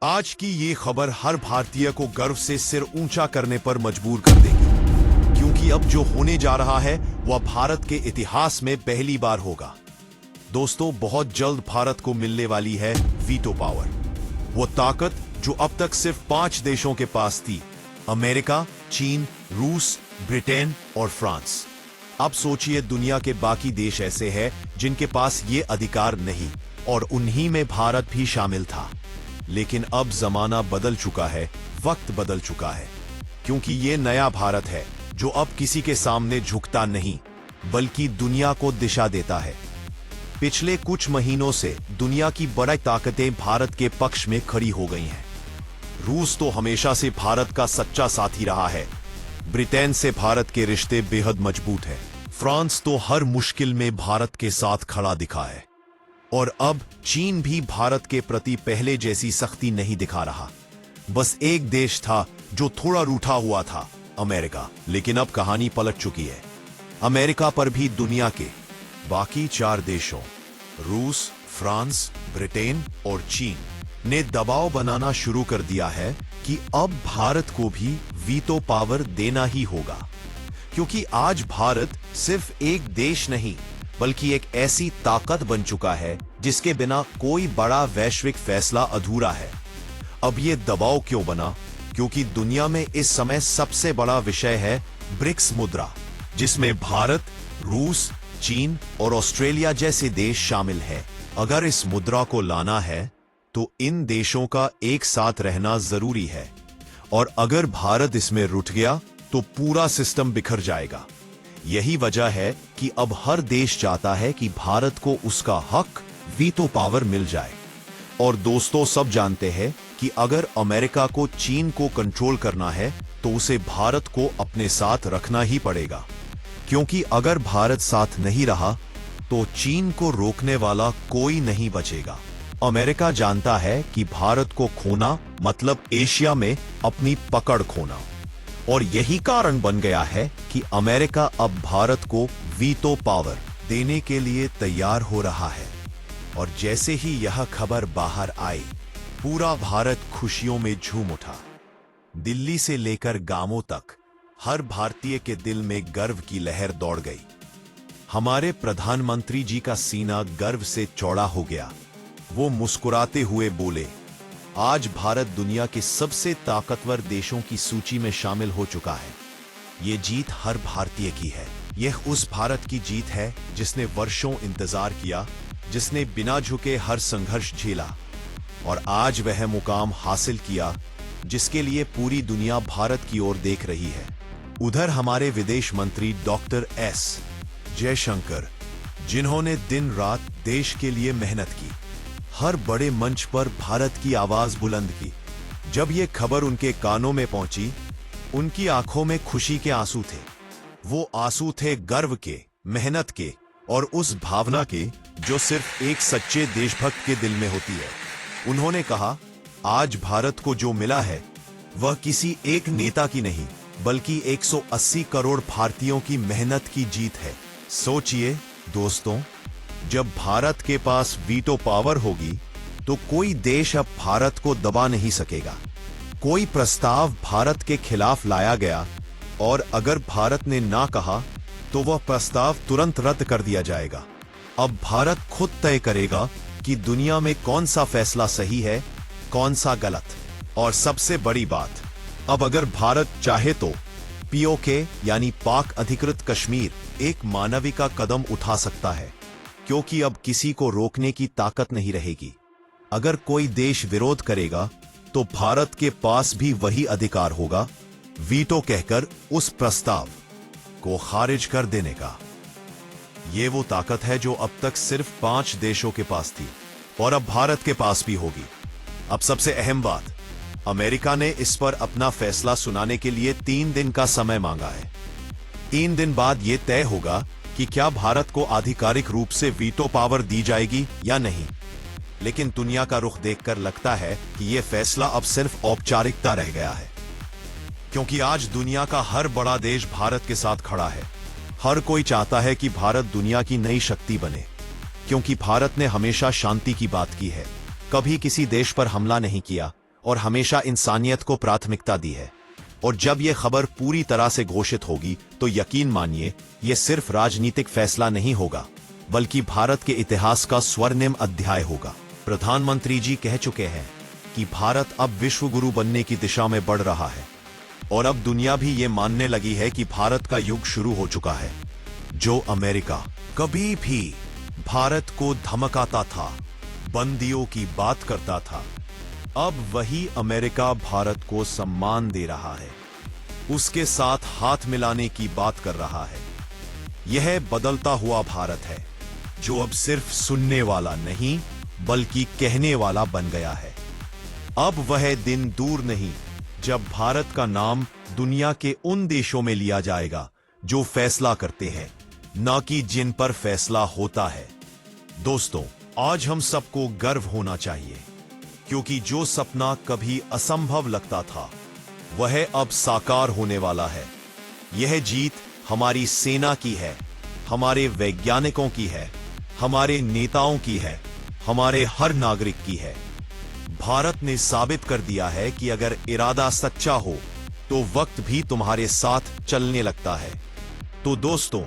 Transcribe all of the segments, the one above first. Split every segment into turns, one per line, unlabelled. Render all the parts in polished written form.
आज की ये खबर हर भारतीय को गर्व से सिर ऊंचा करने पर मजबूर कर देगी, क्योंकि अब जो होने जा रहा है वह भारत के इतिहास में पहली बार होगा। दोस्तों, बहुत जल्द भारत को मिलने वाली है वीटो पावर, वो ताकत जो अब तक सिर्फ 5 देशों के पास थी: अमेरिका, चीन, रूस, ब्रिटेन और फ्रांस। अब सोचिए, दुनिया के बाकी देश ऐसे हैं जिनके पास ये अधिकार नहीं, और उन्हीं में भारत भी शामिल था। लेकिन अब जमाना बदल चुका है, वक्त बदल चुका है, क्योंकि ये नया भारत है जो अब किसी के सामने झुकता नहीं, बल्कि दुनिया को दिशा देता है। पिछले कुछ महीनों से दुनिया की बड़ी ताकतें भारत के पक्ष में खड़ी हो गई हैं। रूस तो हमेशा से भारत का सच्चा साथी रहा है। ब्रिटेन से भारत के रिश्ते बेहद मजबूत हैं। फ्रांस तो हर मुश्किल में भारत के साथ खड़ा दिखा है। और अब चीन भी भारत के प्रति पहले जैसी सख्ती नहीं दिखा रहा। बस एक देश था जो थोड़ा रूठा हुआ था, अमेरिका। लेकिन अब कहानी पलट चुकी है। अमेरिका पर भी दुनिया के बाकी 4 देशों, रूस, फ्रांस, ब्रिटेन और चीन, ने दबाव बनाना शुरू कर दिया है कि अब भारत को भी वीटो पावर देना ही होगा। क्योंकि आज भारत सिर्फ एक देश नहीं, बल्कि एक ऐसी ताकत बन चुका है जिसके बिना कोई बड़ा वैश्विक फैसला अधूरा है। अब ये दबाव क्यों बना? क्योंकि दुनिया में इस समय सबसे बड़ा विषय है ब्रिक्स मुद्रा, जिसमें भारत, रूस, चीन और ऑस्ट्रेलिया जैसे देश शामिल हैं। अगर इस मुद्रा को लाना है तो इन देशों का एक साथ रहना जरूरी है, और अगर भारत इसमें रुठ गया तो पूरा सिस्टम बिखर जाएगा। यही वजह है कि अब हर देश चाहता है कि भारत को उसका हक, वीटो पावर, मिल जाए। और दोस्तों, सब जानते हैं कि अगर अमेरिका को चीन को कंट्रोल करना है तो उसे भारत को अपने साथ रखना ही पड़ेगा। क्योंकि अगर भारत साथ नहीं रहा तो चीन को रोकने वाला कोई नहीं बचेगा। अमेरिका जानता है कि भारत को खोना मतलब एशिया में अपनी पकड़ खोना, और यही कारण बन गया है कि अमेरिका अब भारत को वीटो पावर देने के लिए तैयार हो रहा है। और जैसे ही यह खबर बाहर आई, पूरा भारत खुशियों में झूम उठा। दिल्ली से लेकर गांवों तक हर भारतीय के दिल में गर्व की लहर दौड़ गई। हमारे प्रधानमंत्री जी का सीना गर्व से चौड़ा हो गया। वो मुस्कुराते हुए बोले, आज भारत दुनिया के सबसे ताकतवर देशों की सूची में शामिल हो चुका है। ये जीत हर भारतीय की है। यह उस भारत की जीत है जिसने वर्षों इंतजार किया, जिसने बिना झुके हर संघर्ष झेला, और आज वह मुकाम हासिल किया जिसके लिए पूरी दुनिया भारत की ओर देख रही है। उधर हमारे विदेश मंत्री डॉक्टर एस जयशंकर, जिन्होंने दिन रात देश के लिए मेहनत की, हर बड़े मंच पर भारत की आवाज बुलंद की। जब ये खबर उनके कानों में पहुंची, उनकी आंखों में खुशी के आंसू थे। वो आंसू थे गर्व के, मेहनत के, और उस भावना के जो सिर्फ एक सच्चे देशभक्त के दिल में होती है। उन्होंने कहा, आज भारत को जो मिला है वह किसी एक नेता की नहीं, बल्कि 180 करोड़ भारतीयों की मेहनत की जीत है। सोचिए दोस्तों, जब भारत के पास वीटो पावर होगी तो कोई देश अब भारत को दबा नहीं सकेगा। कोई प्रस्ताव भारत के खिलाफ लाया गया और अगर भारत ने ना कहा तो वह प्रस्ताव तुरंत रद्द कर दिया जाएगा। अब भारत खुद तय करेगा कि दुनिया में कौन सा फैसला सही है, कौन सा गलत। और सबसे बड़ी बात, अब अगर भारत चाहे तो पीओके यानी पाक अधिकृत कश्मीर एक मानवीय कदम उठा सकता है, क्योंकि अब किसी को रोकने की ताकत नहीं रहेगी। अगर कोई देश विरोध करेगा तो भारत के पास भी वही अधिकार होगा, वीटो कहकर उस प्रस्ताव को खारिज कर देने का। ये वो ताकत है जो अब तक सिर्फ 5 देशों के पास थी, और अब भारत के पास भी होगी। अब सबसे अहम बात, अमेरिका ने इस पर अपना फैसला सुनाने के लिए 3 दिन का समय मांगा है। 3 दिन बाद यह तय होगा कि क्या भारत को आधिकारिक रूप से वीटो पावर दी जाएगी या नहीं। लेकिन दुनिया का रुख देखकर लगता है कि यह फैसला अब सिर्फ औपचारिकता रह गया है, क्योंकि आज दुनिया का हर बड़ा देश भारत के साथ खड़ा है। हर कोई चाहता है कि भारत दुनिया की नई शक्ति बने, क्योंकि भारत ने हमेशा शांति की बात की है, कभी किसी देश पर हमला नहीं किया और हमेशा इंसानियत को प्राथमिकता दी है। और जब यह खबर पूरी तरह से घोषित होगी तो यकीन मानिए यह सिर्फ राजनीतिक फैसला नहीं होगा, बल्कि भारत के इतिहास का स्वर्णिम अध्याय होगा। प्रधानमंत्री जी कह चुके हैं कि भारत अब विश्व गुरु बनने की दिशा में बढ़ रहा है और अब दुनिया भी ये मानने लगी है कि भारत का युग शुरू हो चुका है। जो अमेरिका कभी भी भारत को धमकाता था, बंदियों की बात करता था, अब वही अमेरिका भारत को सम्मान दे रहा है, उसके साथ हाथ मिलाने की बात कर रहा है। यह बदलता हुआ भारत है जो अब सिर्फ सुनने वाला नहीं बल्कि कहने वाला बन गया है। अब वह दिन दूर नहीं जब भारत का नाम दुनिया के उन देशों में लिया जाएगा जो फैसला करते हैं, न कि जिन पर फैसला होता है। दोस्तों, आज हम सबको गर्व होना चाहिए, क्योंकि जो सपना कभी असंभव लगता था वह अब साकार होने वाला है। यह जीत हमारी सेना की है, हमारे वैज्ञानिकों की है, हमारे नेताओं की है, हमारे हर नागरिक की है। भारत ने साबित कर दिया है कि अगर इरादा सच्चा हो तो वक्त भी तुम्हारे साथ चलने लगता है। तो दोस्तों,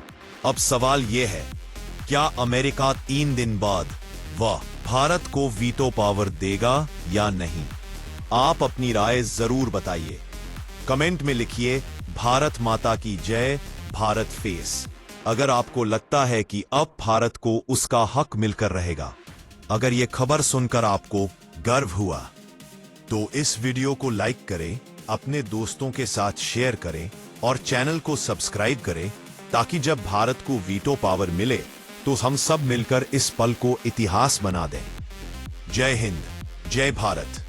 अब सवाल यह है, क्या अमेरिका 3 दिन बाद वह भारत को वीटो पावर देगा या नहीं? आप अपनी राय जरूर बताइए। कमेंट में लिखिए भारत माता की जय, भारत फेस। अगर आपको लगता है कि अब भारत को उसका हक मिलकर रहेगा, अगर यह खबर सुनकर आपको गर्व हुआ, तो इस वीडियो को लाइक करें, अपने दोस्तों के साथ शेयर करें और चैनल को सब्सक्राइब करें, ताकि जब भारत को वीटो पावर मिले तो हम सब मिलकर इस पल को इतिहास बना दें। जय हिंद, जय भारत।